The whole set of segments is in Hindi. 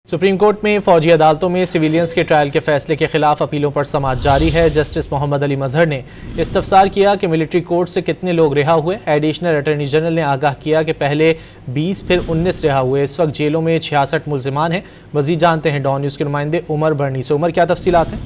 सुप्रीम कोर्ट में फौजी अदालतों में सिविलियंस के ट्रायल के फैसले के खिलाफ अपीलों पर समाअत जारी है। जस्टिस मोहम्मद अली मजहर ने इस्तफसार किया कि मिलिट्री कोर्ट से कितने लोग रिहा हुए। एडिशनल अटॉर्नी जनरल ने आगाह किया कि पहले 20 फिर 19 रिहा हुए। इस वक्त जेलों में 66 मुल्जिमान हैं। मजीद जानते हैं डॉन न्यूज़ के नुमाइंदे उमर बर्नी से। उमर, क्या तफसीलात हैं?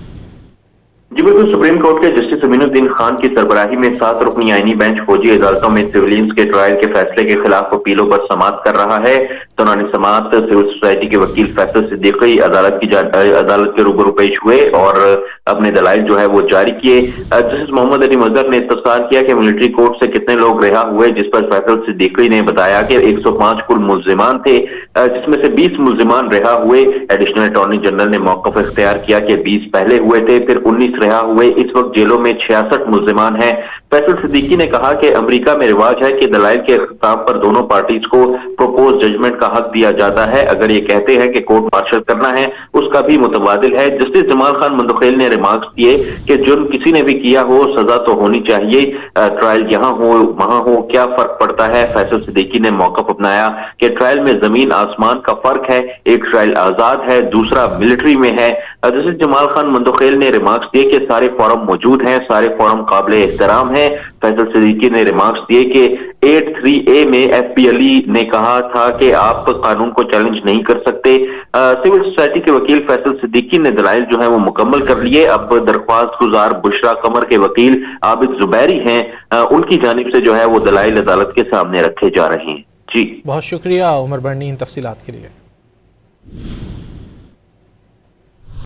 जी बिल्कुल, सुप्रीम कोर्ट के जस्टिस अमीनुद्दीन खान की सरबराही में 7 रुकनी आईनी बेंच फौजी अदालतों में सिविलियंस के ट्रायल के फैसले के खिलाफ अपीलों पर समाअत कर रहा है। दौरान समाअत सिविल सोसाइटी के वकील फैसल सिद्दीकी अदालत के रूबरू पेश हुए और अपने दलाइल जो है वो जारी किए। जस्टिस मोहम्मद अली मजहर ने इस्तफसार किया कि मिलिट्री कोर्ट से कितने लोग रिहा हुए, जिस पर फैसल सिद्दीकी ने बताया कि 105 कुल मुल्जिमान थे, जिसमें से 20 मुल्जिमान रिहा हुए। एडिशनल अटॉर्नी जनरल ने मौक़िफ़ इख्तियार किया कि 20 पहले हुए थे, फिर 19 रिहा हुए। इस वक्त जेलों में 66 मुल्जिमान हैं। फैसल सिद्दीकी ने कहा कि अमेरिका में रिवाज है कि दलाइल के इख्तिताम पर दोनों पार्टीज को प्रपोज जजमेंट का हक दिया जाता है। अगर ये कहते हैं कि कोर्ट मार्शल करना है, उसका भी मुतबादिल है। जस्टिस जमाल खान मंदखेल ने रिमार्क्स दिए कि जुर्म किसी ने भी किया हो, सजा तो होनी चाहिए। ट्रायल यहाँ हो वहां हो, क्या फर्क पड़ता है। फैसल सिद्दीकी ने मौक़िफ़ अपनाया कि ट्रायल में जमीन आसमान का फर्क है। एक ट्रायल आजाद है, दूसरा मिलिट्री में है। जस्टिस जमाल खान मंदखेल ने रिमार्क्स दिए कि सारे फॉरम मौजूद हैं, सारे फॉरम काबिल एहतराम हैं। फैसल सिद्दीकी ने रिमार्क्स दिए कि 83A में FPLE ने कहा था कि आप कानून को चैलेंज नहीं कर सकते। सिविल सोसाइटी के वकील फैसल सिद्दीकी ने दलाइल जो है वो मुकम्मल कर लिए। अब दरख्वास्त गुजार बुशरा कमर के वकील आबिद जुबैरी हैं, उनकी जानिब से जो है वो दलाइल अदालत के सामने रखे जा रहे हैं। जी बहुत शुक्रिया उमर बर्नी इन तफसीलात के लिए।